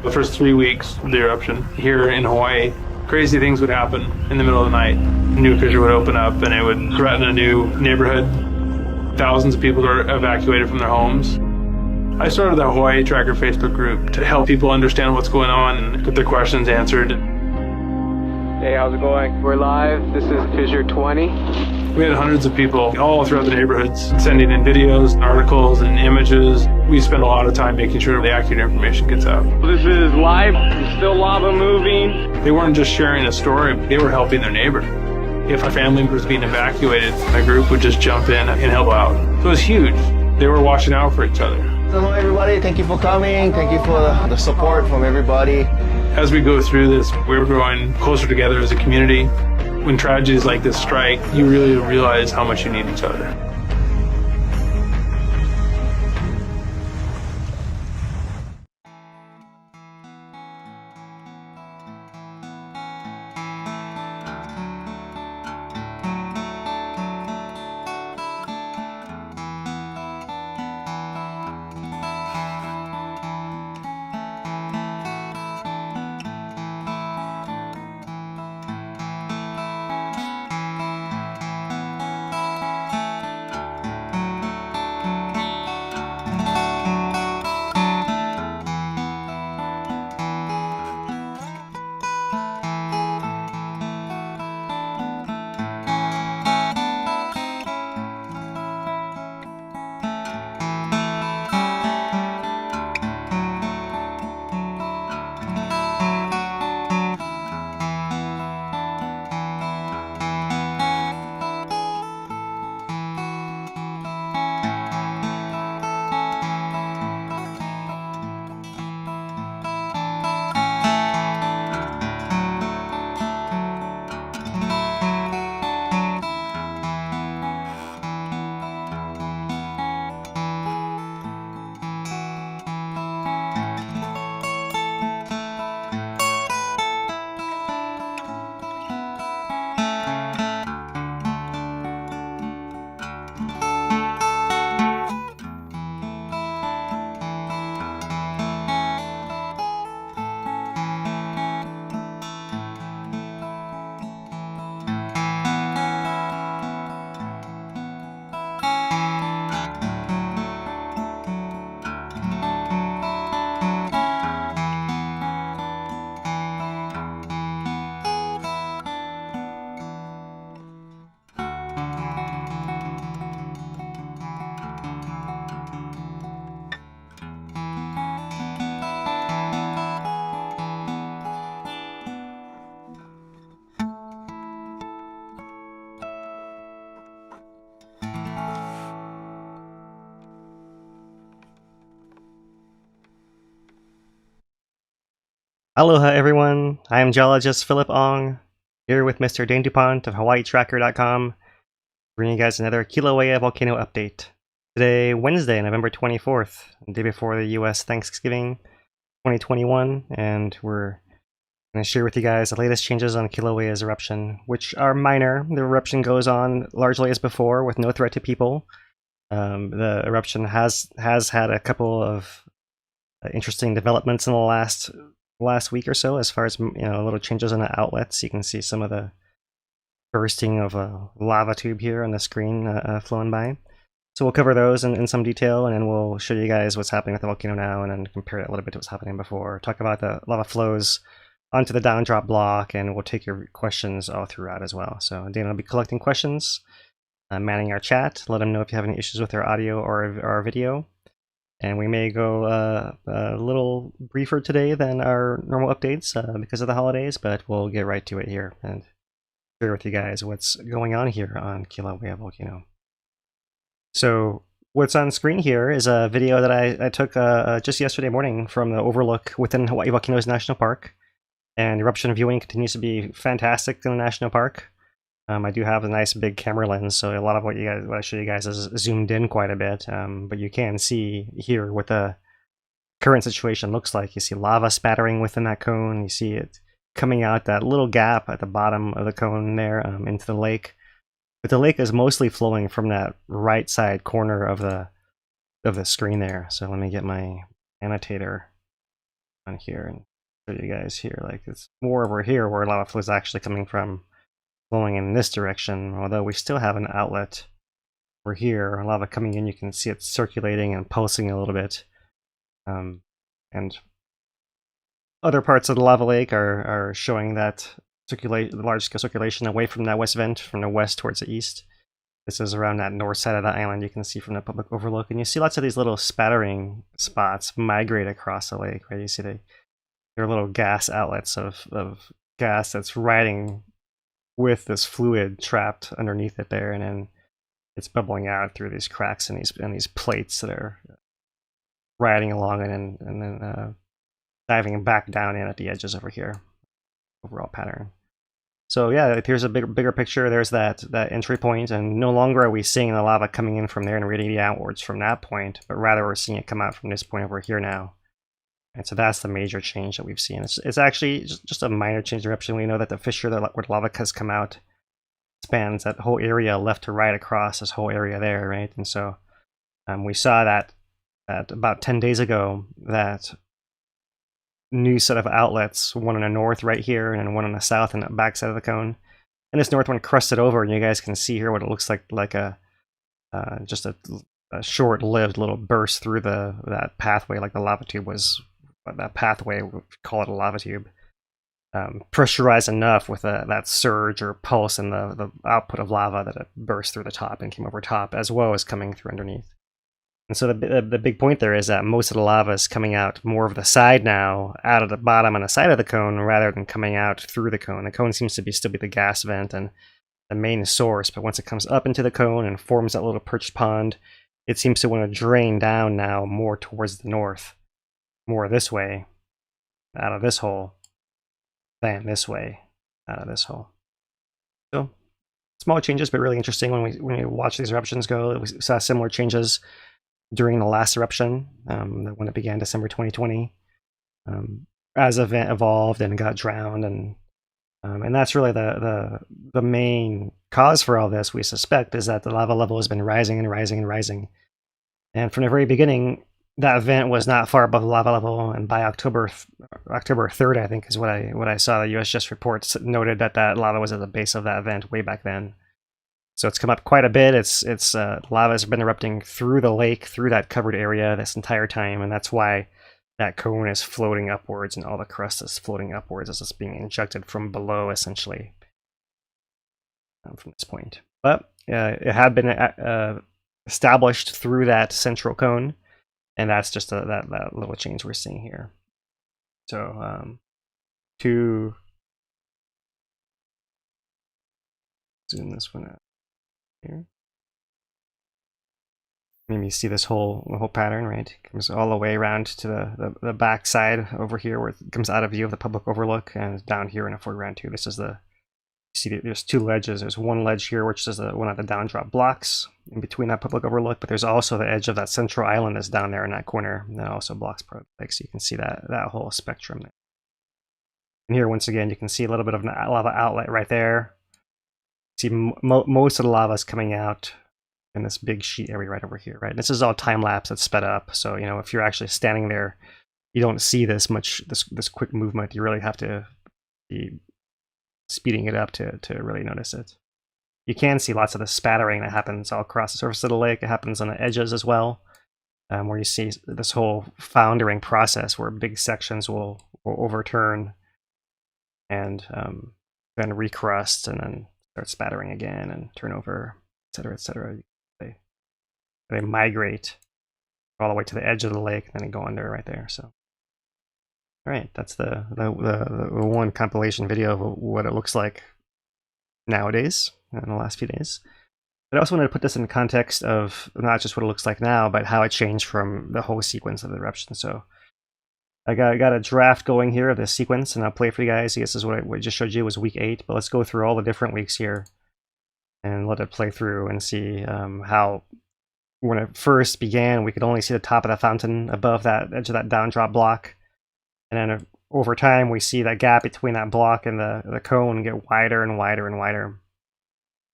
The first 3 weeks of the eruption here in Hawaii, crazy things would happen in the middle of the night. A new fissure would open up and it would threaten a new neighborhood. Thousands of people were evacuated from their homes. I started the Hawaii Tracker Facebook group to help people understand what's going on and get their questions answered. Hey, how's it going? We're live. This is Fissure 20. We had hundreds of people all throughout the neighborhoods sending in videos, articles, and images. We spend a lot of time making sure the accurate information gets out. This is live. There's still lava moving. They weren't just sharing a story, they were helping their neighbor. If a family was being evacuated, a group would just jump in and help out. So it was huge. They were watching out for each other. Hello everybody, thank you for coming. Thank you for the support from everybody. As we go through this, we're growing closer together as a community. When tragedies like this strike, you really realize how much you need each other. Aloha everyone, I am geologist Philip Ong, here with Mr. Dane DuPont of HawaiiTracker.com, bringing you guys another Kilauea volcano update. Today, Wednesday, November 24th, the day before the US Thanksgiving 2021, and we're going to share with you guys the latest changes on Kilauea's eruption, which are minor. The eruption goes on largely as before, with no threat to people. The eruption has had a couple of interesting developments in the last week or so, as far as little changes in the outlets. You can see some of the bursting of a lava tube here on the screen flowing by. So we'll cover those in some detail, and then we'll show you guys what's happening with the volcano now, and then compare it a little bit to what's happening before. Talk about the lava flows onto the down drop block, and we'll take your questions all throughout as well. So Dana will be collecting questions, manning our chat. Let them know if you have any issues with our audio or our video. And we may go a little briefer today than our normal updates because of the holidays, but we'll get right to it here and share with you guys what's going on here on Kilauea Volcano. So what's on screen here is a video that I took just yesterday morning from the Overlook within Hawaiʻi Volcanoes National Park. And eruption viewing continues to be fantastic in the national park. I do have a nice big camera lens, so a lot of what I show you guys is zoomed in quite a bit, but you can see here what the current situation looks like. You see lava spattering within that cone. You see it coming out that little gap at the bottom of the cone there into the lake. But the lake is mostly flowing from that right side corner of the screen there. So let me get my annotator on here and show you guys here. Like it's more over here where lava flow is actually coming from, flowing in this direction. Although we still have an outlet over here, lava coming in. You can see it circulating and pulsing a little bit, and other parts of the lava lake are showing that large-scale circulation away from that west vent, from the west towards the east. This is around that north side of the island. You can see from the public overlook, and you see lots of these little spattering spots migrate across the lake. Right, you see they're little gas outlets of gas that's riding with this fluid trapped underneath it there, and then it's bubbling out through these cracks and these plates that are riding along it, and then diving back down in at the edges over here. Overall pattern. So yeah, here's a bigger picture. There's that entry point, and no longer are we seeing the lava coming in from there and radiating outwards from that point, but rather we're seeing it come out from this point over here now. And so that's the major change that we've seen. It's actually just a minor change in eruption. We know that the fissure where the lava has come out spans that whole area left to right across this whole area there, right? And so we saw that about 10 days ago, that new set of outlets, one in the north right here and one in the south and the back side of the cone. And this north one crusted over, and you guys can see here what it looks like a just a short-lived little burst through that pathway, like the lava tube was. That pathway, we call it a lava tube, pressurized enough with that surge or pulse in the output of lava that it burst through the top and came over top, as well as coming through underneath. And so the big point there is that most of the lava is coming out more of the side now, out of the bottom and the side of the cone, rather than coming out through the cone. The cone seems to still be the gas vent and the main source, but once it comes up into the cone and forms that little perched pond, it seems to want to drain down now more towards the north, more this way, out of this hole, than this way, out of this hole. So small changes, but really interesting when we watch these eruptions go. We saw similar changes during the last eruption, when it began December 2020, as the event evolved and got drowned, and that's really the main cause for all this. We suspect is that the lava level has been rising and rising and rising, and from the very beginning, that vent was not far above the lava level, and by October 3rd, I think, is what I saw. The USGS reports noted that lava was at the base of that vent way back then. So it's come up quite a bit. Lava has been erupting through the lake, through that covered area this entire time, and that's why that cone is floating upwards and all the crust is floating upwards as it's being injected from below, essentially, from this point. But it had been established through that central cone, and that's just that little change we're seeing here. So to zoom this one out here, maybe you see this whole pattern, right? It comes all the way around to the back side over here, where it comes out of view of the public overlook, and down here in the foreground too. This is you see there's two ledges. There's one ledge here, which is one of the down drop blocks in between that public overlook, but there's also the edge of that central island that's down there in that corner that also blocks part of the lake. So you can see that whole spectrum there. And here, once again, you can see a little bit of an lava outlet right there. See, most of the lava is coming out in this big sheet area right over here, right? This is all time lapse that's sped up, so if you're actually standing there, you don't see this quick movement. You really have to be speeding it up to really notice it. You can see lots of the spattering that happens all across the surface of the lake. It happens on the edges as well, where you see this whole foundering process where big sections will overturn and then recrust and then start spattering again and turn over, etc., etc. They migrate all the way to the edge of the lake and then they go under right there. So, all right, that's the one compilation video of what it looks like nowadays in the last few days. But I also wanted to put this in the context of not just what it looks like now, but how it changed from the whole sequence of the eruption. So I got a draft going here of the sequence, and I'll play for you guys. I guess this is what I just showed you was week 8, but let's go through all the different weeks here and let it play through and see how, when it first began, we could only see the top of the fountain above that edge of that down drop block. And then over time, we see that gap between that block and the cone get wider and wider and wider.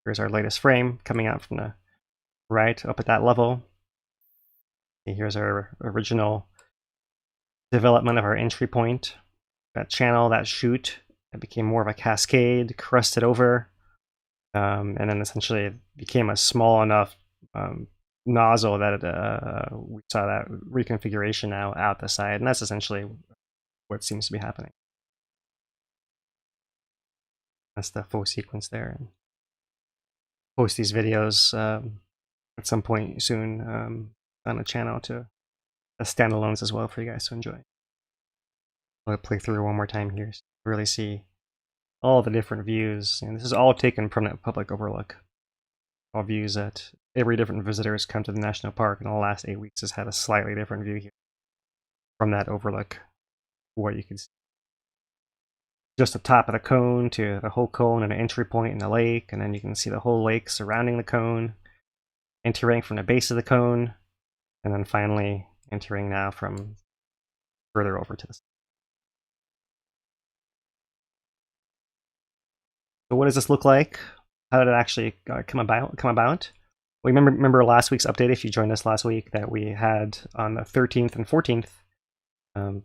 Here's our latest frame coming out from the right up at that level. And here's our original development of our entry point, that channel, that chute, it became more of a cascade, crusted over, and then essentially it became a small enough nozzle that we saw that reconfiguration now out the side, and that's essentially what seems to be happening. That's the full sequence there. And post these videos at some point soon on the channel to standalones as well for you guys to enjoy. I'll play through one more time here so you really see all the different views, and this is all taken from that public overlook. All views that every different visitor has come to the national park in the last 8 weeks has had a slightly different view here from that overlook. What you can see, just the top of the cone to the whole cone and an entry point in the lake, and then you can see the whole lake surrounding the cone, entering from the base of the cone, and then finally entering now from further over to the side. So what does this look like? How did it actually come about? We remember last week's update, if you joined us last week, that we had on the 13th and 14th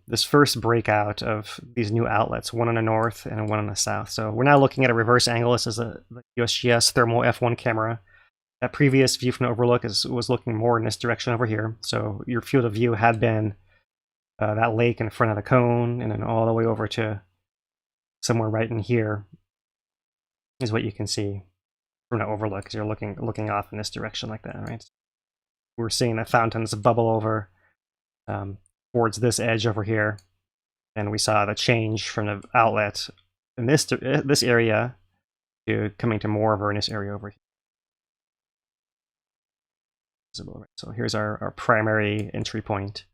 this first breakout of these new outlets, one on the north and one on the south. So we're now looking at a reverse angle. This is the USGS thermal F1 camera. That previous view from the overlook was looking more in this direction over here. So your field of view had been that lake in front of the cone, and then all the way over to somewhere right in here is what you can see from the overlook, because you're looking off in this direction like that, right? We're seeing the fountains bubble over towards this edge over here, and we saw the change from the outlet in this area to coming to more over in this area over here. So here's our primary entry point,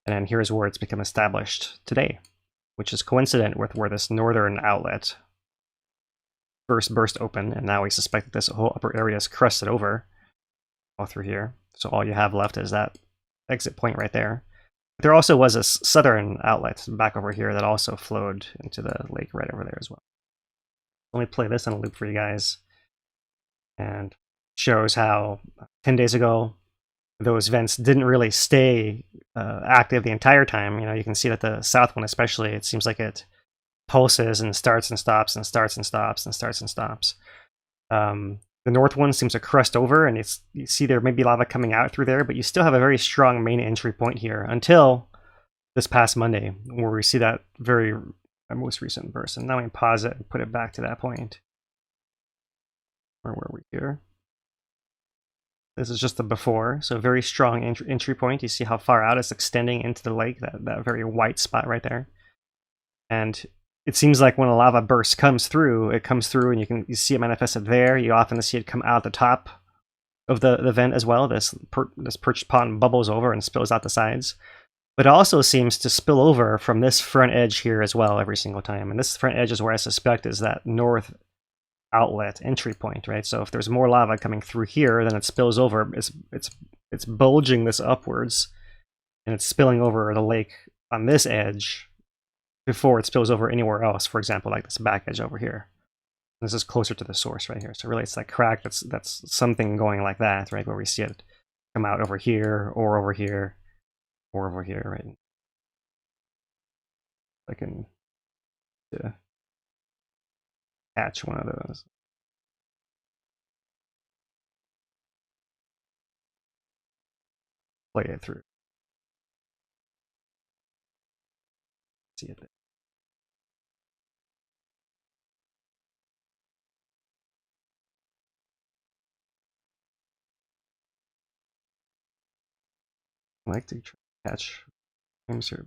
and then here's where it's become established today, which is coincident with where this northern outlet first burst open, and now we suspect that this whole upper area is crusted over all through here. So all you have left is that exit point right there. But there also was a southern outlet back over here that also flowed into the lake right over there as well. Let me play this on a loop for you guys, and shows how 10 days ago those vents didn't really stay active the entire time. You know, you can see that the south one especially, it seems like it pulses and starts and stops and starts and stops and starts and stops. The north one seems to crust over, and you see there may be lava coming out through there, but you still have a very strong main entry point here until this past Monday, where we see that very most recent burst. And now we can pause it and put it back to that point. Where were we here? This is just the before, so very strong entry point. You see how far out it's extending into the lake, that very white spot right there. And it seems like when a lava burst comes through, it comes through and you see it manifested there. You often see it come out the top of the vent as well. This perched pond bubbles over and spills out the sides. But it also seems to spill over from this front edge here as well every single time. And this front edge is where I suspect is that north outlet entry point, right? So if there's more lava coming through here, then it spills over. It's bulging this upwards, and it's spilling over the lake on this edge before it spills over anywhere else, for example, like this back edge over here. This is closer to the source right here. So really it's that crack that's something going like that, right? Where we see it come out over here, or over here, or over here, right? I can catch one of those. Play it through. See it there. I like to try to catch things here.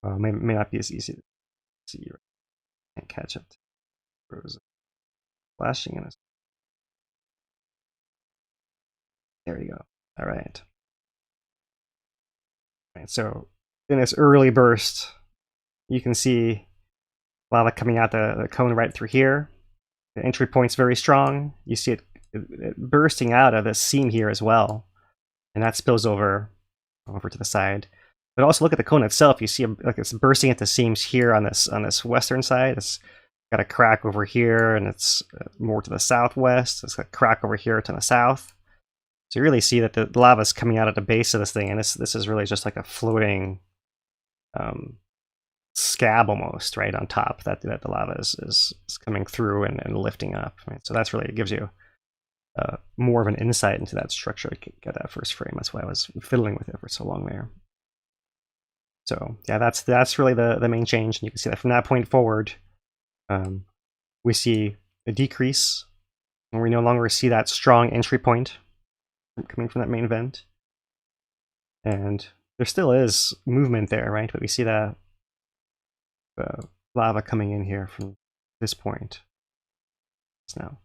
May not be as easy to see. Can't catch it. Flashing in us. There you go. All right. All right. So in this early burst, you can see lava coming out the cone right through here. The entry point's very strong. You see it bursting out of this seam here as well, and that spills over to the side. But also look at the cone itself. You see like it's bursting at the seams here on this western side. It's got a crack over here, and it's more to the southwest. It's got a crack over here to the south. So you really see that the lava is coming out at the base of this thing, and this is really just like a floating scab almost, right, on top that the lava is coming through and lifting up. Right? So that's really, it gives you more of an insight into that structure. I could get that first frame. That's why I was fiddling with it for so long there. So yeah, that's really the main change, and you can see that from that point forward, we see a decrease, and we no longer see that strong entry point coming from that main vent. And there still is movement there, right? But we see that lava coming in here from this point now.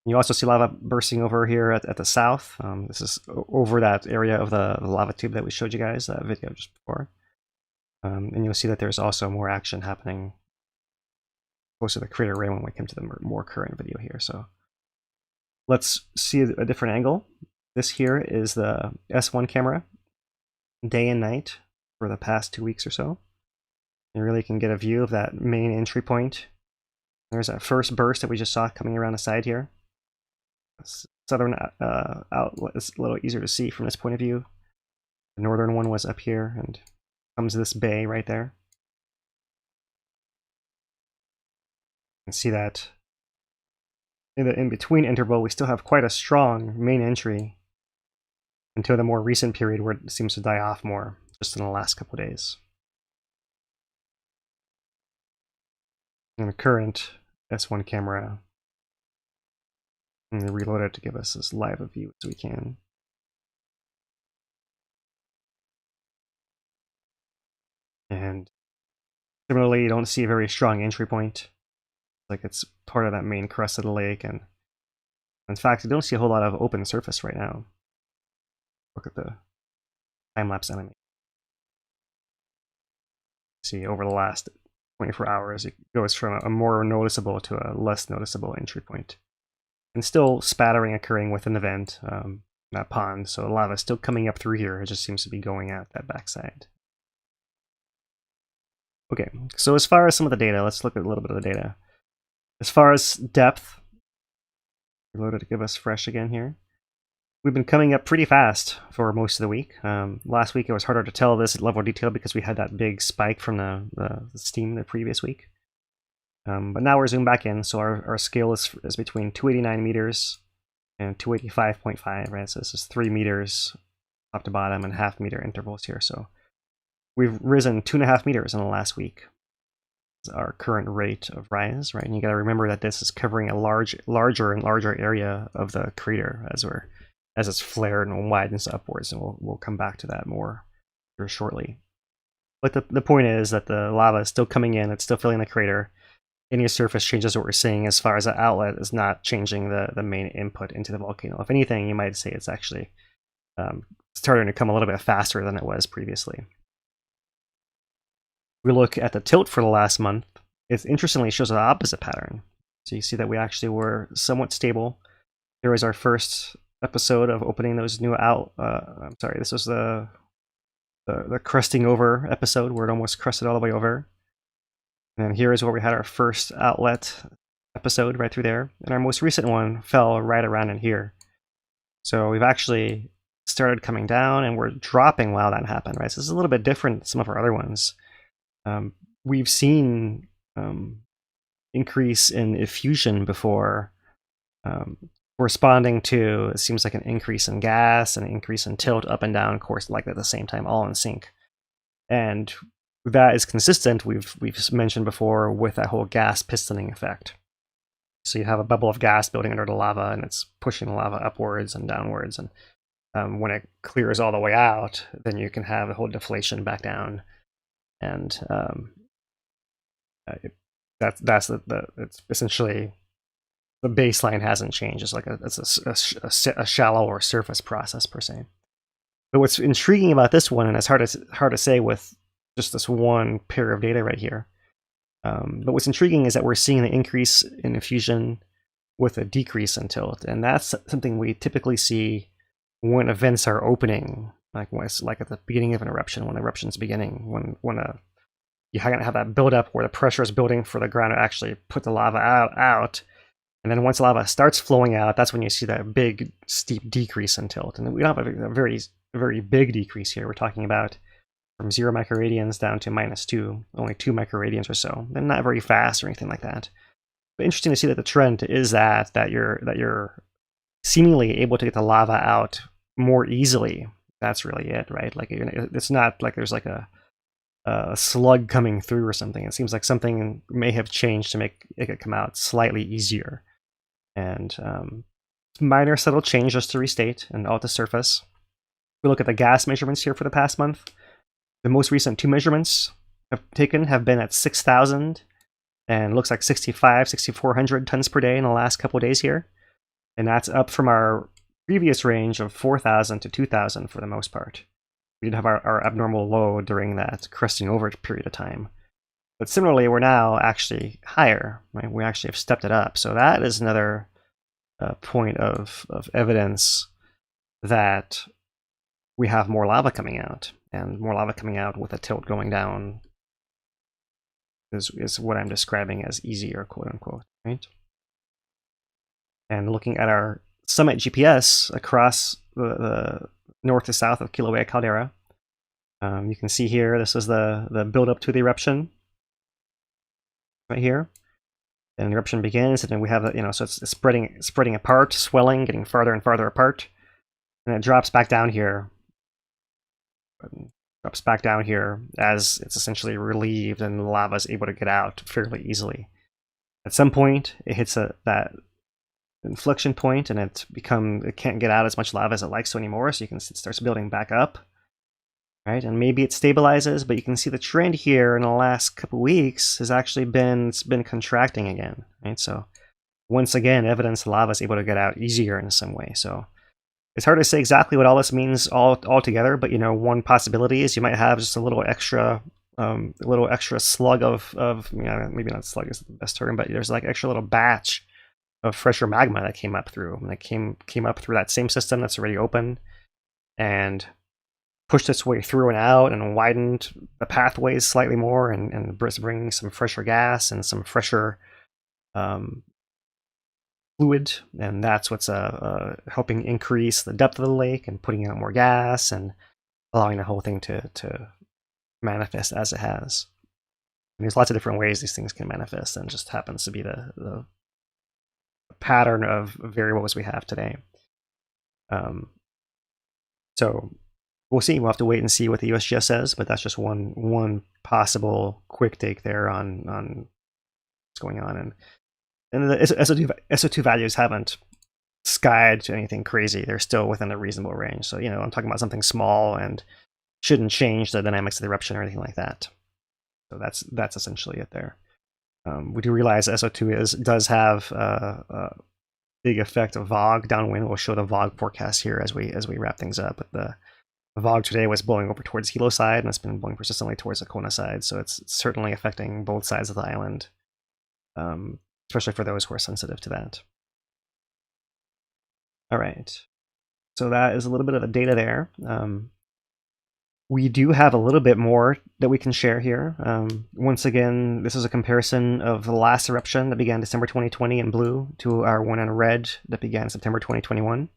You also see lava bursting over here at the south. This is over that area of the lava tube that we showed you guys that video just before. And you'll see that there's also more action happening close to the crater right when we come to the more current video here. So let's see a different angle. This here is the S1 camera, day and night for the past 2 weeks or so. You really can get a view of that main entry point. There's that first burst that we just saw coming around the side here. Southern outlet is a little easier to see from this point of view. The northern one was up here, and comes this bay right there. You can see that in the in-between interval, we still have quite a strong main entry until the more recent period where it seems to die off more just in the last couple of days. And the current S1 camera, I'm going to reload it to give us as live a view as we can. And similarly, you don't see a very strong entry point, like it's part of that main crust of the lake. And in fact, you don't see a whole lot of open surface right now. Look at the time-lapse animation. See, over the last 24 hours, it goes from a more noticeable to a less noticeable entry point. And still spattering occurring within the vent, that pond. So the lava is still coming up through here. It just seems to be going out that backside. Okay, so as far as some of the data, let's look at a little bit of the data. As far as depth, reloaded to give us fresh again here. We've been coming up pretty fast for most of the week. Last week it was harder to tell this level of detail because we had that big spike from the steam the previous week. But now we're zoomed back in, so our scale is between 289 meters and 285.5, right? So this is 3 meters top to bottom and half meter intervals here. So we've risen 2.5 meters in the last week. It's our current rate of rise, right? And you got to remember that this is covering a larger and larger area of the crater as it's flared and widens upwards, and we'll come back to that more here shortly. But the point is that the lava is still coming in; it's still filling the crater. Any surface changes that we're seeing as far as the outlet is not changing the main input into the volcano. If anything, you might say it's actually starting to come a little bit faster than it was previously. We look at the tilt for the last month. It interestingly shows the opposite pattern. So you see that we actually were somewhat stable. Here was our first episode of opening those new I'm sorry, this was the crusting over episode where it almost crusted all the way over. And here is where we had our first outlet episode right through there. And our most recent one fell right around in here. So we've actually started coming down and we're dropping while that happened, right? So this is a little bit different than some of our other ones. We've seen increase in effusion before, corresponding to, it seems like, an increase in gas and an increase in tilt up and down, of course, like at the same time, all in sync. And that is consistent, we've mentioned before, with that whole gas pistoning effect. So you have a bubble of gas building under the lava, and it's pushing the lava upwards and downwards. And when it clears all the way out, then you can have a whole deflation back down. And it's essentially the baseline hasn't changed. It's like a shallow or surface process per se. But what's intriguing about this one, and it's hard to say with just this one pair of data right here, but what's intriguing is that we're seeing the increase in effusion with a decrease in tilt, and that's something we typically see when events are opening, like at the beginning of an eruption, when the eruption's beginning, when you have that buildup where the pressure is building for the ground to actually put the lava out. And then once the lava starts flowing out, that's when you see that big, steep decrease in tilt. And we don't have a very, very big decrease here. We're talking about from 0 microradians down to -2, only 2 microradians or so. And not very fast or anything like that. But interesting to see that the trend is that you're seemingly able to get the lava out more easily. That's really it, right? Like it's not like there's like a slug coming through or something. It seems like something may have changed to make it come out slightly easier. And minor subtle change, just to restate, and all at the surface. If we look at the gas measurements here for the past month, the most recent 2 measurements have been at 6,000 and looks like 6,400 tons per day in the last couple of days here. And that's up from our previous range of 4,000 to 2,000 for the most part. We did have our abnormal low during that crusting over period of time. But similarly, we're now actually higher. Right? We actually have stepped it up. So that is another point of evidence that we have more lava coming out. And more lava coming out with a tilt going down is what I'm describing as easier, quote unquote. Right? And looking at our summit GPS across the north to south of Kilauea caldera, you can see here, this is the build up to the eruption right here. And the eruption begins, and then we have, so it's spreading apart, swelling, getting farther and farther apart. And it drops back down here. As it's essentially relieved and the lava is able to get out fairly easily. At some point, it hits that inflection point, and it can't get out as much lava as it likes to anymore, so it starts building back up, right? And maybe it stabilizes, but you can see the trend here in the last couple weeks has actually been contracting again, right? So once again, evidence the lava is able to get out easier in some way. So it's hard to say exactly what all this means all together, but one possibility is you might have just a little extra slug of maybe not slug is the best term, but there's like extra little batch of fresher magma that came up through, and it came up through that same system that's already open, and pushed its way through and out, and widened the pathways slightly more, and bringing some fresher gas and some fresher fluid, and that's what's helping increase the depth of the lake and putting out more gas and allowing the whole thing to manifest as it has. And there's lots of different ways these things can manifest, and it just happens to be the pattern of variables we have today. So we'll see. We'll have to wait and see what the USGS says, but that's just one possible quick take there on what's going on. And the SO2 values haven't skied to anything crazy. They're still within a reasonable range. So, I'm talking about something small and shouldn't change the dynamics of the eruption or anything like that. So that's essentially it there. We do realize SO2 does have a big effect of VOG downwind. We'll show the VOG forecast here as we wrap things up. But the VOG today was blowing over towards Hilo side, and it's been blowing persistently towards the Kona side. So it's certainly affecting both sides of the island, especially for those who are sensitive to that. All right. So that is a little bit of the data there. We do have a little bit more that we can share here. Once again, this is a comparison of the last eruption that began December 2020 in blue to our one in red that began September 2021.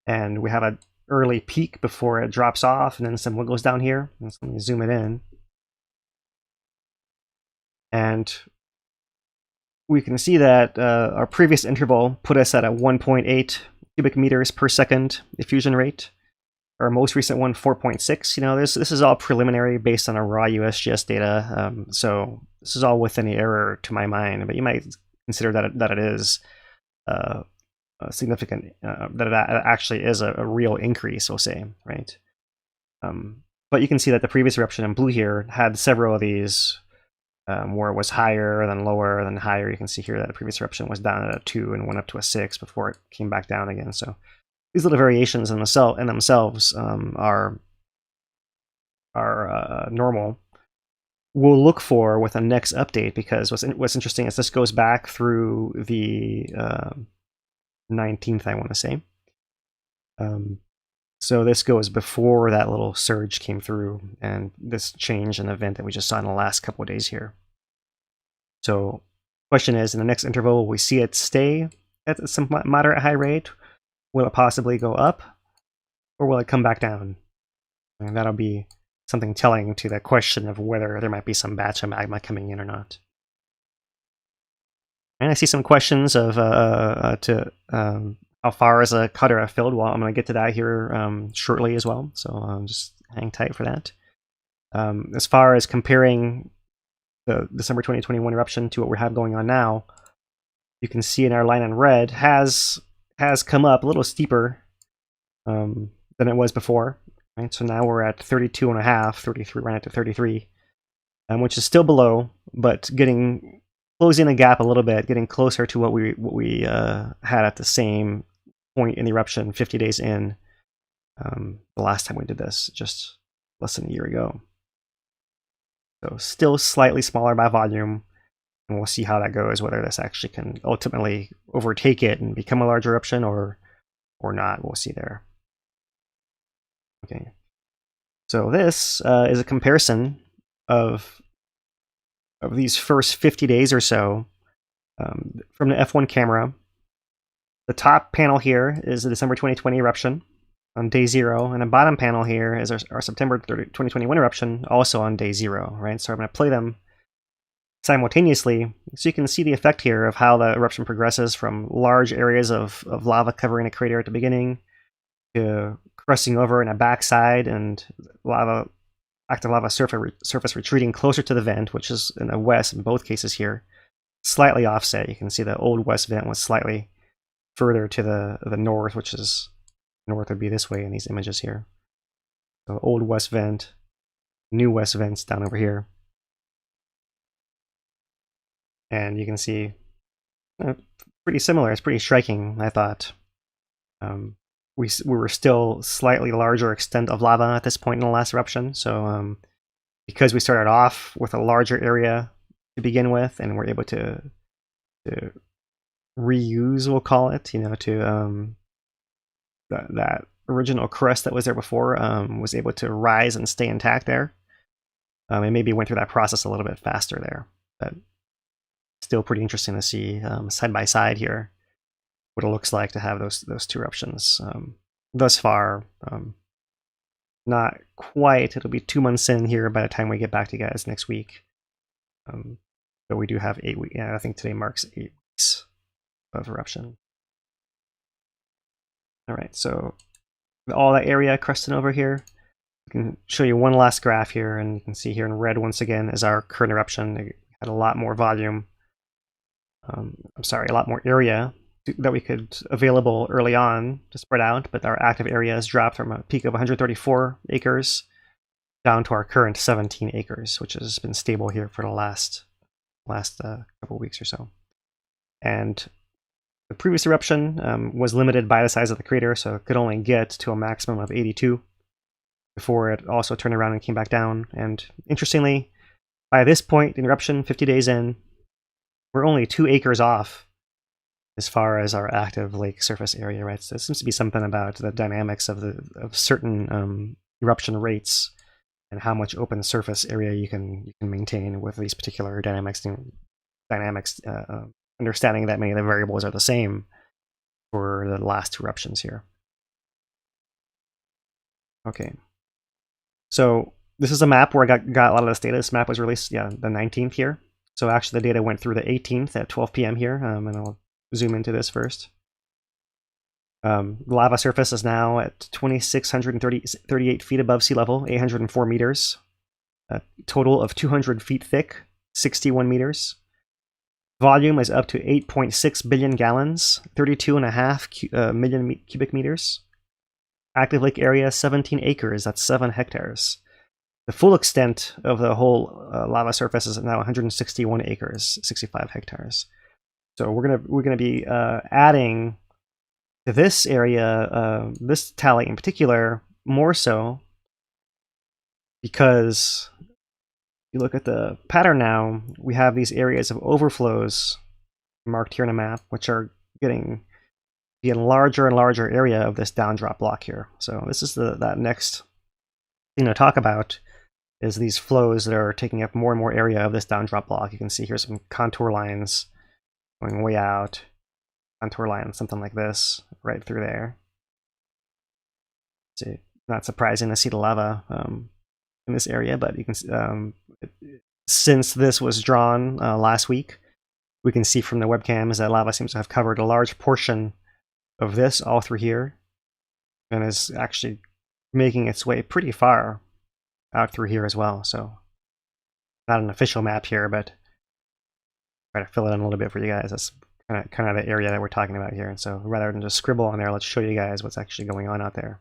And we have an early peak before it drops off, and then some wiggles down here. Let's let me zoom it in. And we can see that our previous interval put us at a 1.8 cubic meters per second diffusion rate. Our most recent one, 4.6. This is all preliminary based on our raw USGS data, so this is all within the error to my mind. But you might consider that it is significant, that it actually is a real increase, we'll say, right? But you can see that the previous eruption in blue here had several of these where it was higher, then lower, then higher. You can see here that the previous eruption was down at a 2 and went up to a 6 before it came back down again. So these little variations in themselves are normal. We'll look for with the next update, because what's interesting is this goes back through the 19th, I want to say. So this goes before that little surge came through and this change in event that we just saw in the last couple of days here. So question is, in the next interval, will we see it stay at some moderate high rate? Will it possibly go up? Or will it come back down? And that'll be something telling to the question of whether there might be some batch of magma coming in or not. And I see some questions of how far is a caldera filled? Well, I'm going to get to that here shortly as well, so just hang tight for that. As far as comparing the December 2021 eruption to what we have going on now, you can see in our line in red has come up a little steeper than it was before. Right? So now we're at 32.5, 33, right at 33, which is still below, but closing the gap a little bit, getting closer to what we had at the same point in the eruption 50 days in the last time we did this, just less than a year ago. So still slightly smaller by volume, and we'll see how that goes, whether this actually can ultimately overtake it and become a large eruption or not. We'll see there. Okay, so this is a comparison of these first 50 days or so from the F1 camera. The top panel here is the December 2020 eruption on day 0, and the bottom panel here is our September 2021 eruption, also on day 0, right? So I'm going to play them simultaneously so you can see the effect here of how the eruption progresses from large areas of lava covering a crater at the beginning to crusting over in a backside and active lava surface retreating closer to the vent, which is in the west in both cases here, slightly offset. You can see the old west vent was slightly further to the north, which is north would be this way in these images here. So old west vent, new west vents down over here. And you can see pretty similar. It's pretty striking, I thought. We were still slightly larger extent of lava at this point in the last eruption. So because we started off with a larger area to begin with, and we're able to reuse, we'll call it, to that original crust that was there before was able to rise and stay intact there. And maybe went through that process a little bit faster there, but still pretty interesting to see side by side here what it looks like to have those two eruptions. Thus far, not quite. It'll be 2 months in here by the time we get back to you guys next week. But we do have 8 weeks. Yeah, I think today marks 8 weeks of eruption. All right, so all that area crusting over here. I can show you one last graph here, and you can see here in red once again is our current eruption. It had a lot more volume. A lot more area that we could available early on to spread out, but our active area has dropped from a peak of 134 acres down to our current 17 acres, which has been stable here for the last couple weeks or so. And the previous eruption was limited by the size of the crater, so it could only get to a maximum of 82 before it also turned around and came back down. And interestingly, by this point in eruption, 50 days in, we're only 2 acres off as far as our active lake surface area, right? So there seems to be something about the dynamics of certain eruption rates and how much open surface area you can maintain with these particular dynamics. Understanding that many of the variables are the same for the last 2 eruptions here. Okay, so this is a map where I got a lot of this data. This map was released, the 19th here. So actually the data went through the 18th at 12 p.m. here, and I'll zoom into this first. The lava surface is now at 2,638 feet above sea level, 804 meters. A total of 200 feet thick, 61 meters. Volume is up to 8.6 billion gallons, 32.5 million cubic meters. Active lake area, 17 acres, that's 7 hectares. The full extent of the whole lava surface is now 161 acres, 65 hectares. So we're gonna be adding to this area, this tally in particular, more so because you look at the pattern now, we have these areas of overflows marked here in a map, which are getting be a larger and larger area of this down drop block here. So this is that next thing to talk about, is these flows that are taking up more and more area of this down drop block. You can see here some contour lines going way out, contour lines, something like this, right through there. See, not surprising to see the lava in this area, but you can since this was drawn last week, we can see from the webcams that lava seems to have covered a large portion of this all through here, and is actually making its way pretty far out through here as well. So not an official map here, but try to fill it in a little bit for you guys. That's kind of the area that we're talking about here. And so rather than just scribble on there, let's show you guys what's actually going on out there.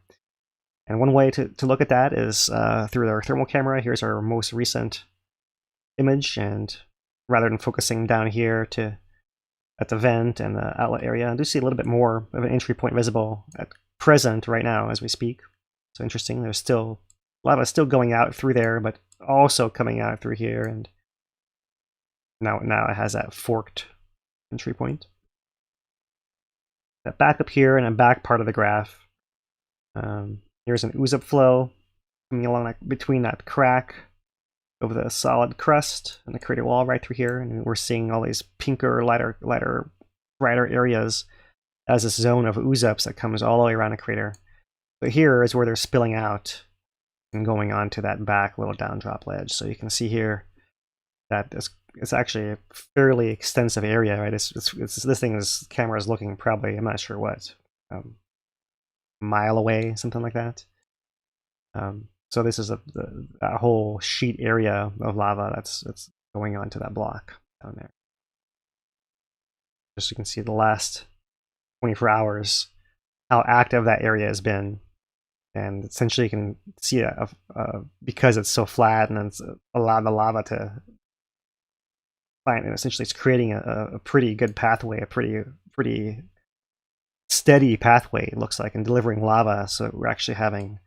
And one way to look at that is through our thermal camera. Here's our most recent image, and rather than focusing down here at the vent and the outlet area, I do see a little bit more of an entry point visible at present right now as we speak. So interesting, there's still lava still going out through there, but also coming out through here, and now it has that forked entry point. That back up here in the back part of the graph, here's an ooze-up flow coming along between that crack over the solid crust and the crater wall right through here, and we're seeing all these pinker, lighter, brighter areas as this zone of ooze-ups that comes all the way around the crater. But here is where they're spilling out and going on to that back little down drop ledge. So you can see here that it's actually a fairly extensive area, right? This thing's camera is looking probably, I'm not sure what, a mile away, something like that. So this is a whole sheet area of lava that's going onto that block down there. Just so you can see the last 24 hours, how active that area has been. And essentially you can see because it's so flat and it's allowed the lava to find, and essentially it's creating a pretty good pathway, a pretty steady pathway, it looks like, and delivering lava. So we're actually having,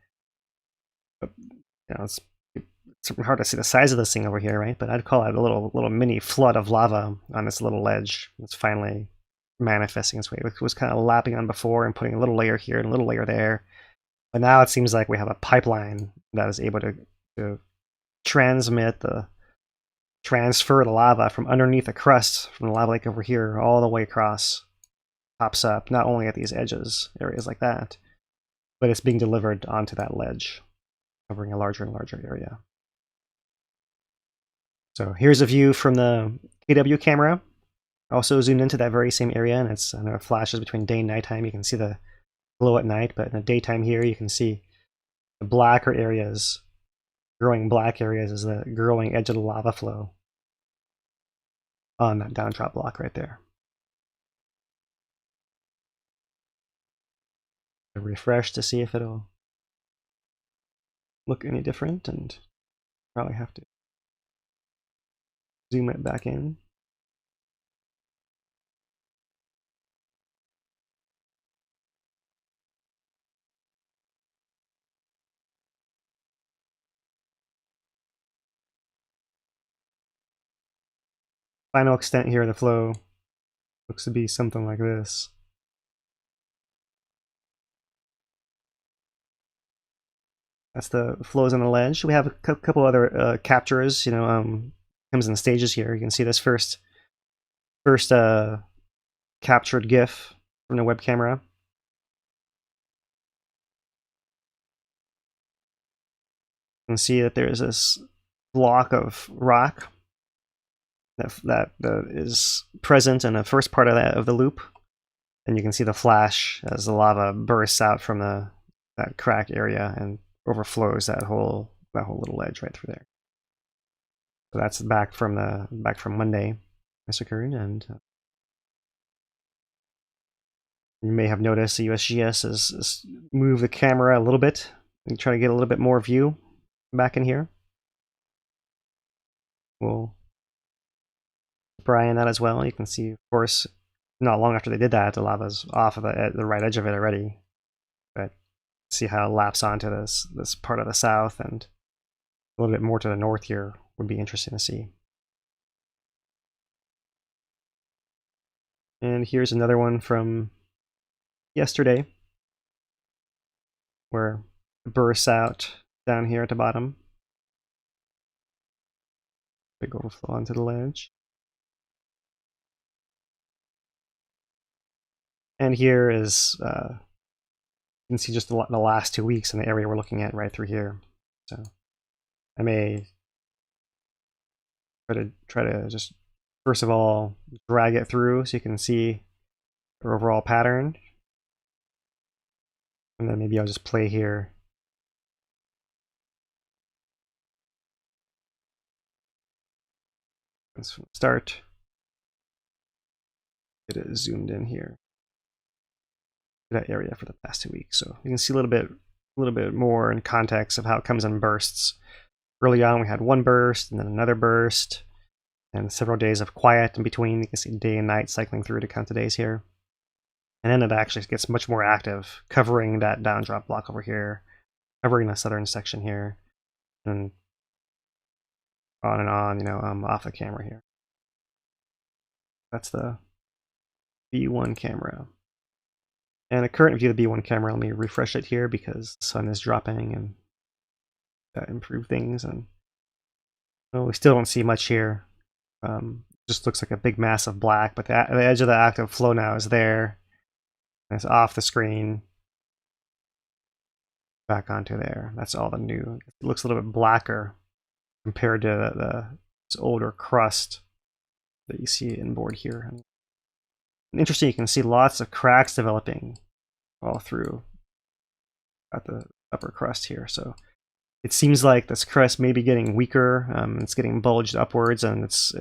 it's hard to see the size of this thing over here, right? But I'd call it a little mini flood of lava on this little ledge. It's finally manifesting its way. It was kind of lapping on before and putting a little layer here and a little layer there. But now it seems like we have a pipeline that is able to transfer the lava from underneath the crust from the lava lake over here all the way across, pops up not only at these edges, areas like that, but it's being delivered onto that ledge, covering a larger and larger area. So here's a view from the KW camera, also zoomed into that very same area, and I know it flashes between day and nighttime. You can see the glow at night, but in the daytime here you can see the blacker areas, growing black areas, is the growing edge of the lava flow on that down drop block right there. I'll refresh to see if it'll look any different, and probably have to zoom it back in. Final extent here of the flow looks to be something like this. That's the flows on the ledge. We have a couple other captures, comes in stages here. You can see this first captured GIF from the web camera. You can see that there's this block of rock that is present in the first part of the loop, and you can see the flash as the lava bursts out from that crack area and overflows that whole little ledge right through there. So that's back from Monday this occurred, and you may have noticed the USGS has moved the camera a little bit and try to get a little bit more view back in here. We'll Brian that as well. You can see, of course, not long after they did that, the lava's off of the right edge of it already. But see how it laps onto this part of the south, and a little bit more to the north here would be interesting to see. And here's another one from yesterday, where it bursts out down here at the bottom. Big overflow onto the ledge. And here is, you can see just the last 2 weeks in the area we're looking at right through here. So I may try to just, first of all, drag it through so you can see the overall pattern. And then maybe I'll just play here. Let's start. Get it zoomed in here. That area for the past 2 weeks. So you can see a little bit more in context of how it comes in bursts. Early on, we had one burst and then another burst, and several days of quiet in between. You can see day and night cycling through to count the days here. And then it actually gets much more active, covering that downdrop block over here, covering the southern section here, and on, you know, off the camera here. That's the B1 camera. And a current view of the B1 camera, let me refresh it here because the sun is dropping and that improved things. And well, we still don't see much here. Just looks like a big mass of black, but the edge of the active flow now is there. And it's off the screen. Back onto there. That's all the new. It looks a little bit blacker compared to this older crust that you see inboard here. And interesting, you can see lots of cracks developing all through at the upper crust here. So it seems like this crust may be getting weaker. It's getting bulged upwards, and it's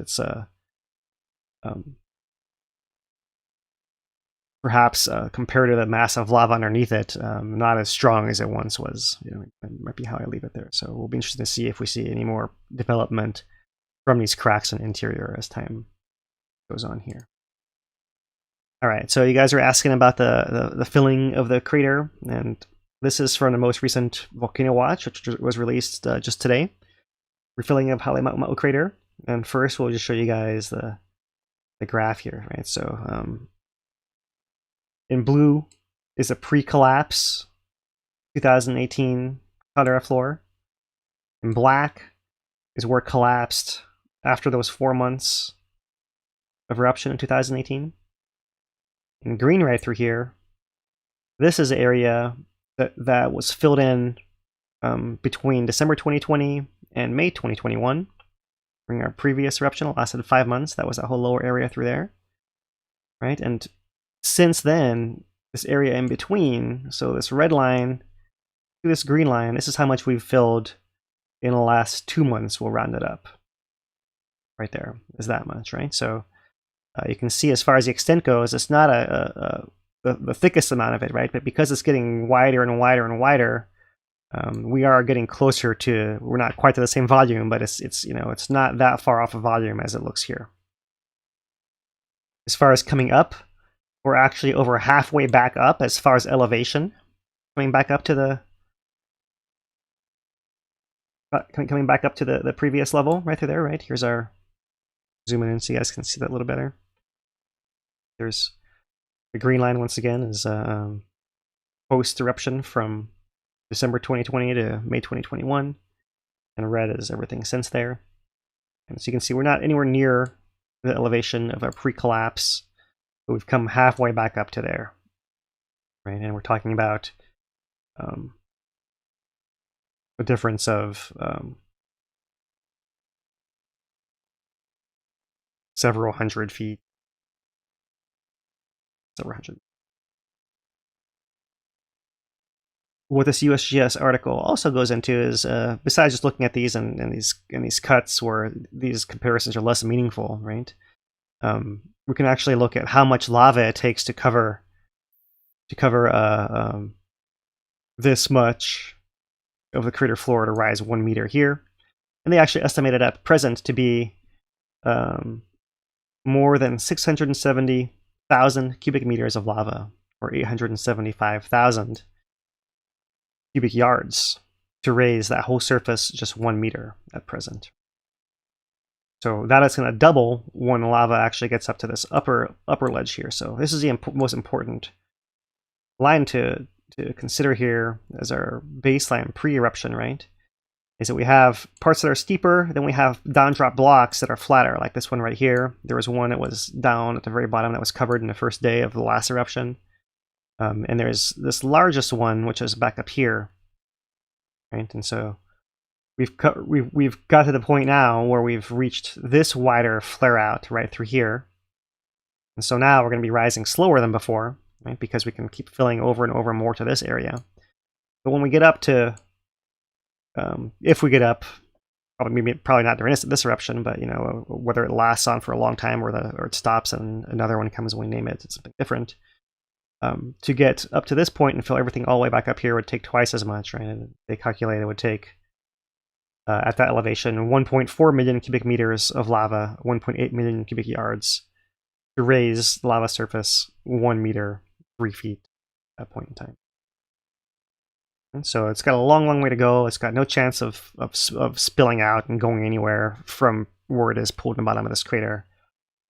perhaps compared to the mass of lava underneath it, not as strong as it once was. You know, it might be how I leave it there. So we'll be interested to see if we see any more development from these cracks in the interior as time goes on here. All right, so you guys are asking about the filling of the crater, and this is from the most recent volcano watch, which was released just today. Refilling of Haleʻiʻamau crater, and first we'll just show you guys the graph here, right? So in blue is a pre-collapse 2018 caldera floor. In black is where it collapsed after those 4 months of eruption in 2018. In green right through here, this is an area that was filled in between December 2020 and May 2021. During our previous eruption, it lasted 5 months. That was that whole lower area through there, right? And since then, this area in between, so this red line to this green line, this is how much we've filled in the last 2 months. We'll round it up. Right there is that much, right? So you can see as far as the extent goes, it's not the thickest amount of it, right? But because it's getting wider and wider and wider, we are getting closer to. We're not quite to the same volume, but it's you know, it's not that far off of volume as it looks here. As far as coming up, we're actually over halfway back up as far as elevation, coming back up to the previous level right through there, right? Here's our zooming in so you guys can see that a little better. There's the green line once again is post eruption from December 2020 to May 2021, and red is everything since there. And so you can see we're not anywhere near the elevation of our pre-collapse, but we've come halfway back up to there, right? And we're talking about a difference of several hundred feet. Several hundred. What this USGS article also goes into is, besides just looking at these and these cuts where these comparisons are less meaningful, right? We can actually look at how much lava it takes to cover this much of the crater floor to rise 1 meter here, and they actually estimated at present to be more than 670,000 cubic meters of lava, or 875,000 cubic yards, to raise that whole surface just 1 meter at present. So that is going to double when lava actually gets up to this upper ledge here. So this is the most important line to consider here as our baseline pre-eruption, right, is that we have parts that are steeper, then we have down drop blocks that are flatter, like this one right here. There was one that was down at the very bottom that was covered in the first day of the last eruption. And there's this largest one, which is back up here, right? And so we've got to the point now where we've reached this wider flare out right through here. And so now we're going to be rising slower than before, right? Because we can keep filling over and over more to this area. But when we get up to, if we get up, probably not during this eruption, but you know, whether it lasts on for a long time or it stops and another one comes when we name it, it's something different. To get up to this point and fill everything all the way back up here would take twice as much, right? And they calculated it would take, at that elevation, 1.4 million cubic meters of lava, 1.8 million cubic yards to raise the lava surface 1 meter, 3 feet at that point in time. And so it's got a long, long way to go. It's got no chance of spilling out and going anywhere from where it is pulled in the bottom of this crater.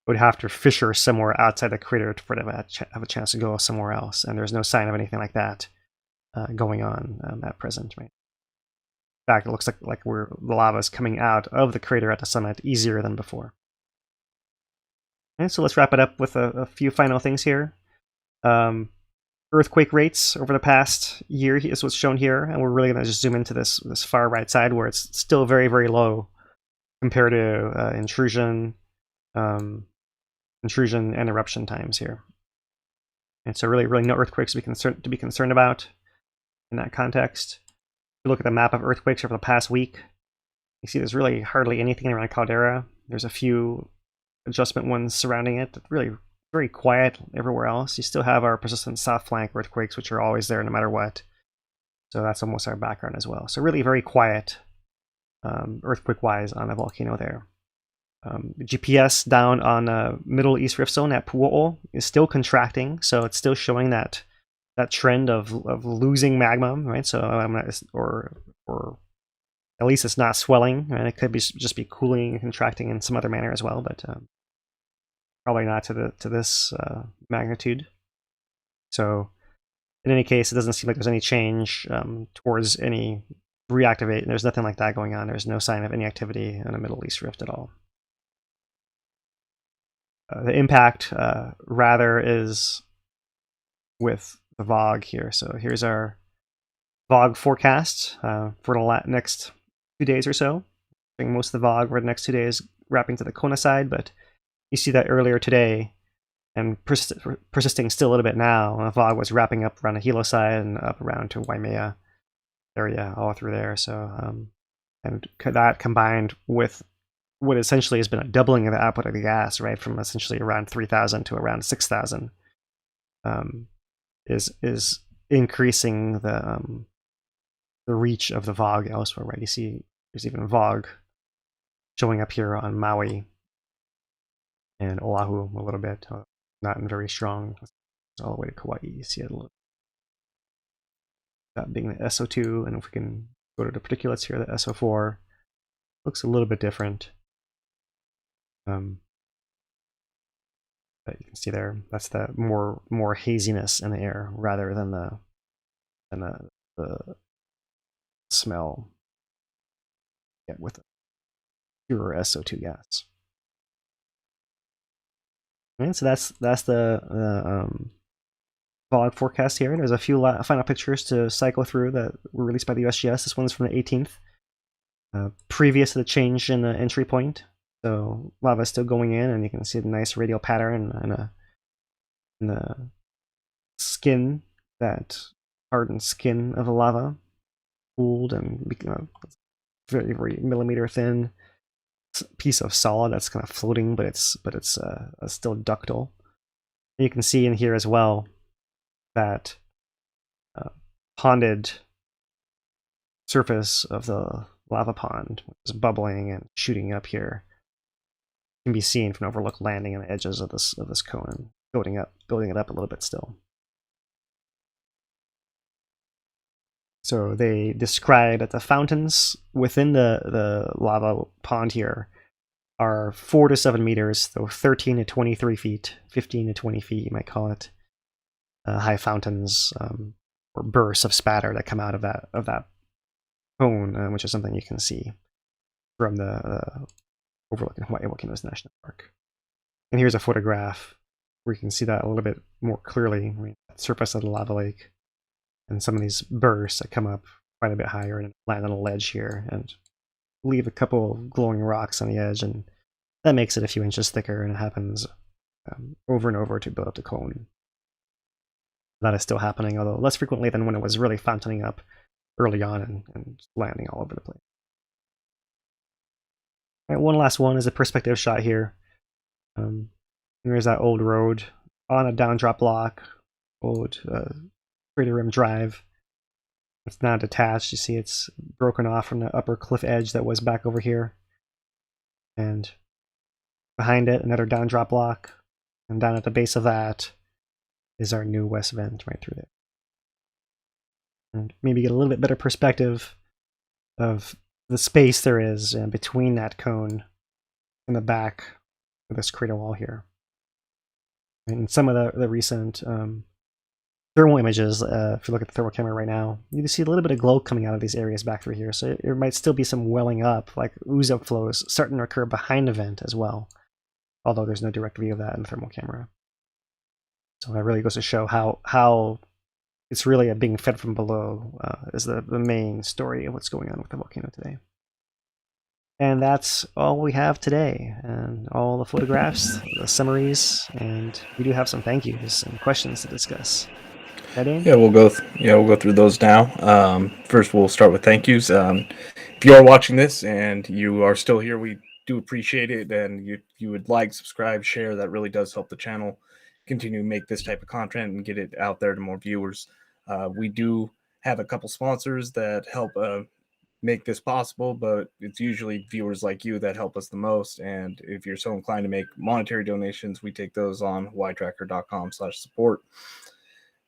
Would have to fissure somewhere outside the crater for it to have a chance to go somewhere else, and there's no sign of anything like that going on at present. Right? In fact, it looks like the lava is coming out of the crater at the summit easier than before. And so let's wrap it up with a few final things here. Earthquake rates over the past year is what's shown here, and we're really going to just zoom into this far right side where it's still very, very low compared to intrusion and eruption times here. And so really no earthquakes to be concerned about in that context. If you look at the map of earthquakes over the past week, you see there's really hardly anything around Caldera. There's a few adjustment ones surrounding it, really very quiet everywhere else. You still have our persistent south flank earthquakes, which are always there no matter what. So that's almost our background as well. So really very quiet earthquake-wise on the volcano there. GPS down on Middle East Rift Zone at Pu'o'o is still contracting, so it's still showing that trend of losing magma, right? So or at least it's not swelling, right? It could just be cooling and contracting in some other manner as well, but probably not to this magnitude. So in any case, it doesn't seem like there's any change towards any reactivate. There's nothing like that going on. There's no sign of any activity in the Middle East Rift at all. The impact rather is with the VOG here. So here's our VOG forecast for the next 2 days or so. I think most of the VOG over the next 2 days wrapping to the Kona side, but you see that earlier today and persisting still a little bit now. The VOG was wrapping up around the Hilo side and up around to Waimea area all through there. So and that combined with what essentially has been a doubling of the output of the gas, right, from essentially around 3,000 to around 6,000, is increasing the reach of the VOG elsewhere, right? You see, there's even VOG showing up here on Maui and Oahu a little bit, not very strong. All the way to Kauai, you see it a little. That being the SO2, and if we can go to the particulates here, the SO4 looks a little bit different. But you can see there, that's the more haziness in the air rather than the smell you get with the pure SO2 gas. And so that's the VOG forecast here. There's a few final pictures to cycle through that were released by the USGS. This one's from the 18th, previous to the change in the entry point. So lava is still going in, and you can see the nice radial pattern in the skin, that hardened skin of the lava, cooled and very, very millimeter thin piece of solid that's kind of floating, but it's still ductile. And you can see in here as well that ponded surface of the lava pond, which is bubbling and shooting up here, can be seen from Overlook landing on the edges of this cone, building it up a little bit still. So they describe that the fountains within the lava pond here are 4 to 7 meters, so 13 to 23 feet, 15 to 20 feet, you might call it. high fountains or bursts of spatter that come out of that cone, which is something you can see from the Overlook Hawaiian Volcanoes National Park. And here's a photograph where you can see that a little bit more clearly. I mean, the surface of the lava lake and some of these bursts that come up quite a bit higher and land on a ledge here and leave a couple glowing rocks on the edge, and that makes it a few inches thicker, and it happens over and over to build up the cone. That is still happening, although less frequently than when it was really fountaining up early on and landing all over the place. All right, one last one is a perspective shot here. There's that old road on a down drop block, old crater rim drive. It's now detached. You see it's broken off from the upper cliff edge that was back over here. And behind it, another down drop block. And down at the base of that is our new west vent right through there. And maybe get a little bit better perspective of the space there is between that cone and the back of this crater wall here. And some of the recent thermal images, if you look at the thermal camera right now, you can see a little bit of glow coming out of these areas back through here. So there might still be some welling up, like ooze-up flows starting to occur behind the vent as well, although there's no direct view of that in the thermal camera. So that really goes to show how it's really being fed from below is the main story of what's going on with the volcano today. And that's all we have today, and all the photographs, the summaries, and we do have some thank yous and questions to discuss. Yeah, we'll go through those now. First, we'll start with thank yous. If you are watching this and you are still here, we do appreciate it, and you would like, subscribe, share. That really does help the channel continue to make this type of content and get it out there to more viewers. We do have a couple sponsors that help make this possible, but it's usually viewers like you that help us the most. And if you're so inclined to make monetary donations, we take those on hawaiitracker.com/support.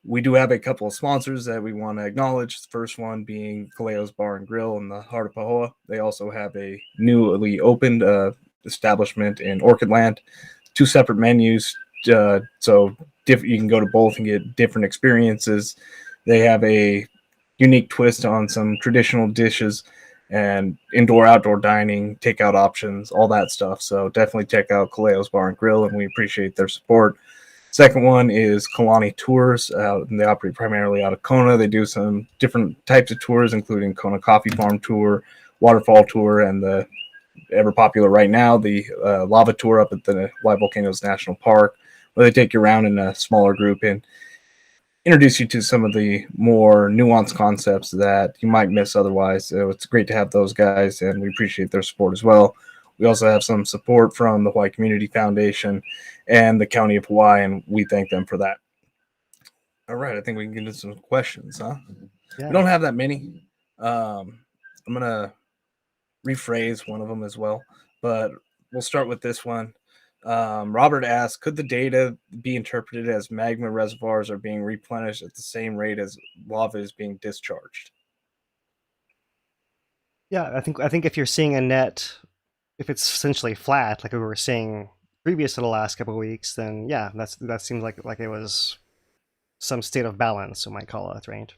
We do have a couple of sponsors that we want to acknowledge. The first one being Kilauea's Bar and Grill in the heart of Pahoa. They also have a newly opened establishment in Orchid Land, 2 separate menus, so you can go to both and get different experiences. They have a unique twist on some traditional dishes and indoor-outdoor dining, takeout options, all that stuff. So definitely check out Kilauea's Bar and Grill, and we appreciate their support. Second one is Kalani Tours. And they operate primarily out of Kona. They do some different types of tours, including Kona Coffee Farm Tour, Waterfall Tour, and the ever popular right now, the Lava Tour up at the Hawaii'i Volcanoes National Park, where they take you around in a smaller group and introduce you to some of the more nuanced concepts that you might miss otherwise. So it's great to have those guys, and we appreciate their support as well. We also have some support from the Hawaii Community Foundation and the County of Hawaii, and we thank them for that. All right, I think we can get into some questions, huh? Yeah. We don't have that many. I'm going to rephrase one of them as well, but we'll start with this one. Robert asks, could the data be interpreted as magma reservoirs are being replenished at the same rate as lava is being discharged? Yeah, I think if you're seeing a net, if it's essentially flat, like we were seeing previous to the last couple of weeks, then yeah, that seems like it was some state of balance, we might call it, right?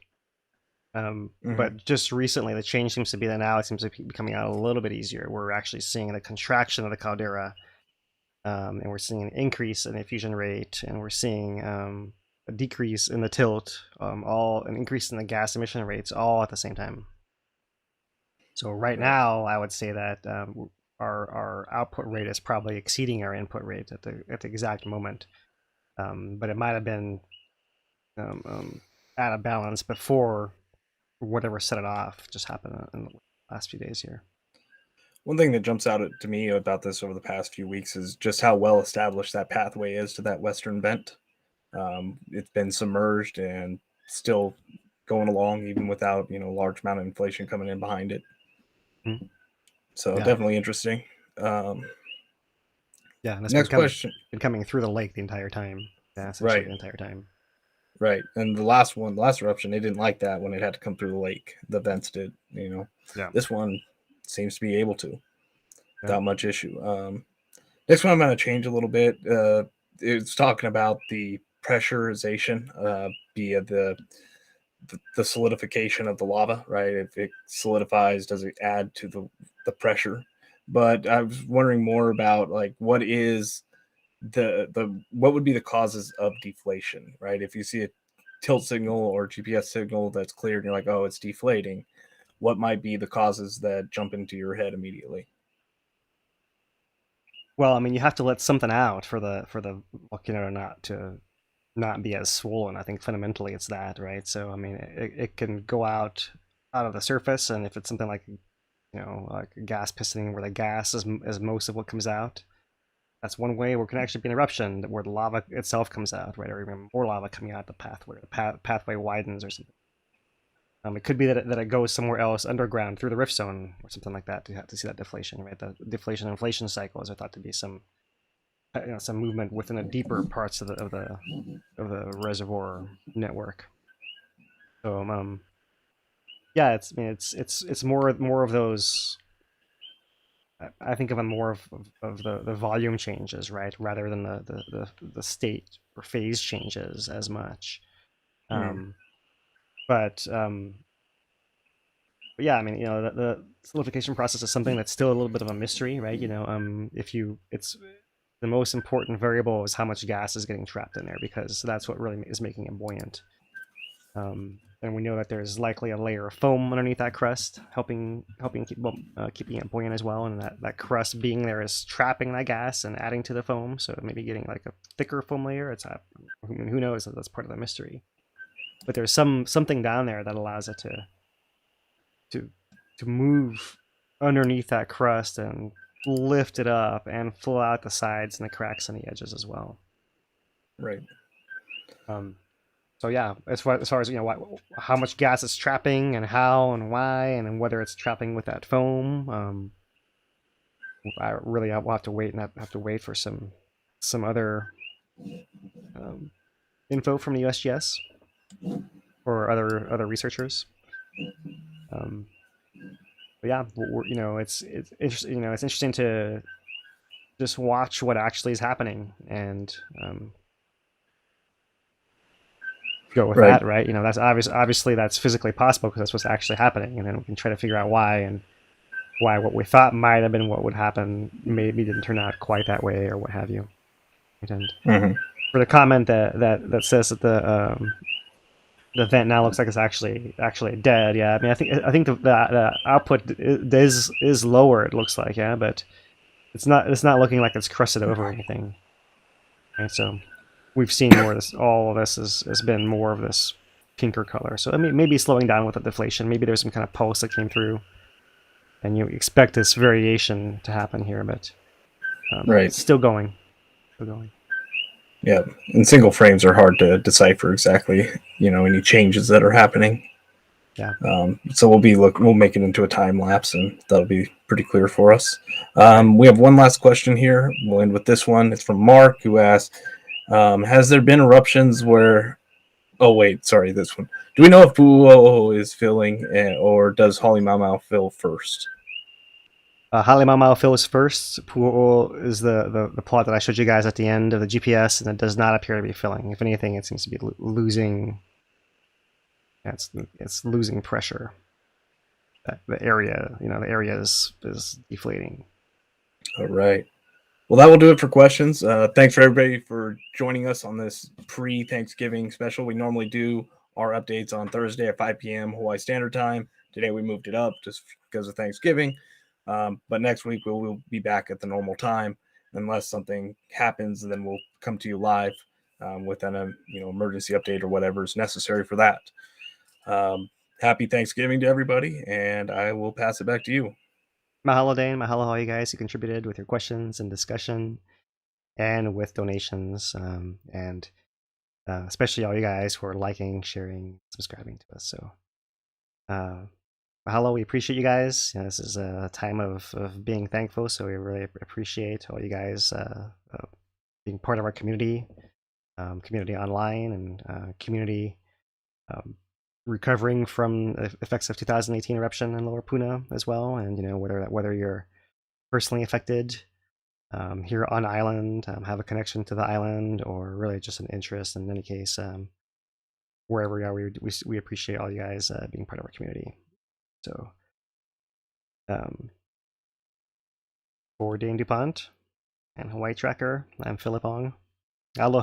But just recently, the change seems to be that now it seems to be coming out a little bit easier. We're actually seeing the contraction of the caldera, and we're seeing an increase in the effusion rate, and we're seeing a decrease in the tilt, an increase in the gas emission rates, all at the same time. So right now, I would say that our output rate is probably exceeding our input rate at the exact moment, but it might have been out of balance before whatever set it off just happened in the last few days here. One thing that jumps out to me about this over the past few weeks is just how well established that pathway is to that western vent. It's been submerged and still going along even without large amount of inflation coming in behind it. Mm-hmm. So yeah. Definitely interesting. Yeah, and next question. Been coming through the lake the entire time. Yeah, essentially right. The entire time. Right, and the last eruption, they didn't like that when it had to come through the lake. The vents did, Yeah. This one seems to be able to without much issue. Next one I'm going to change a little bit. It's talking about the pressurization via the solidification of the lava, right? If it solidifies, does it add to the pressure? But I was wondering more about like what is what would be the causes of deflation, right? If you see a tilt signal or GPS signal that's clear and you're like, oh, it's deflating, what might be the causes that jump into your head immediately? Well, I mean, you have to let something out for the volcano not be as swollen. I think fundamentally it's that, right? So I mean, it can go out of the surface, and if it's something like like a gas pistoning where the gas is most of what comes out, that's one way. Or it can actually be an eruption where the lava itself comes out, right? Or even more lava coming out the pathway. The pathway widens or something. It could be that it goes somewhere else underground through the rift zone or something like that to have to see that deflation, right? The deflation inflation cycles are thought to be some some movement within the deeper parts of the reservoir network. So yeah, it's more of those. I think of them more of the volume changes, right, rather than the state or phase changes as much. But yeah, I mean, the solidification process is something that's still a little bit of a mystery, right? It's the most important variable is how much gas is getting trapped in there, because that's what really is making it buoyant. And we know that there's likely a layer of foam underneath that crust, keeping it buoyant as well. And that crust being there is trapping that gas and adding to the foam, so maybe getting like a thicker foam layer. Who knows? That's part of the mystery. But there's something down there that allows it to move underneath that crust and lift it up and flow out the sides and the cracks on the edges as well. Right. So yeah, as far as how much gas it's trapping and how and why and whether it's trapping with that foam, will have to wait for some other info from the USGS or other researchers. But yeah, it's interesting. It's interesting to just watch what actually is happening and go with that, right? That's obviously that's physically possible because that's what's actually happening, and then we can try to figure out why what we thought might have been what would happen maybe didn't turn out quite that way or what have you. And for the comment that says that the vent now looks like it's actually dead. Yeah, I mean, I think the output is lower. It looks like, yeah, but it's not looking like it's crusted over or anything. Right, so we've seen more of this. All of this has been more of this pinker color. So I mean, maybe slowing down with the deflation. Maybe there's some kind of pulse that came through, and you expect this variation to happen here, but it's still going. Yeah, and single frames are hard to decipher exactly, any changes that are happening. Yeah. So we'll make it into a time lapse, and that'll be pretty clear for us. We have one last question here. We'll end with this one. It's from Mark, who asked, has there been eruptions where? Oh wait, sorry, this one. Do we know if Pu'uo'o is filling, or does Halemaumau fill first? Halemaumau fills first. Pu'uo'o is the plot that I showed you guys at the end of the GPS, and it does not appear to be filling. If anything, it seems to be losing. It's losing pressure. The area, the area is deflating. All right. Well, that will do it for questions. Thanks for everybody for joining us on this pre-Thanksgiving special. We normally do our updates on Thursday at 5 p.m. Hawaii Standard Time. Today we moved it up just because of Thanksgiving. But next week we'll be back at the normal time, unless something happens, and then we'll come to you live with an emergency update or whatever is necessary for that. Happy Thanksgiving to everybody, and I will pass it back to you. Mahalo, Dane. Mahalo, all you guys who contributed with your questions and discussion and with donations, and especially all you guys who are liking, sharing, subscribing to us. So mahalo, we appreciate you guys. This is a time of being thankful, so we really appreciate all you guys being part of our community online, and community recovering from the effects of 2018 eruption in Lower Puna as well. And whether you're personally affected here on island, have a connection to the island, or really just an interest. In any case, wherever we are, we appreciate all you guys being part of our community. So, for Dane DuPont and Hawaii Tracker, I'm Philip Ong. Aloha.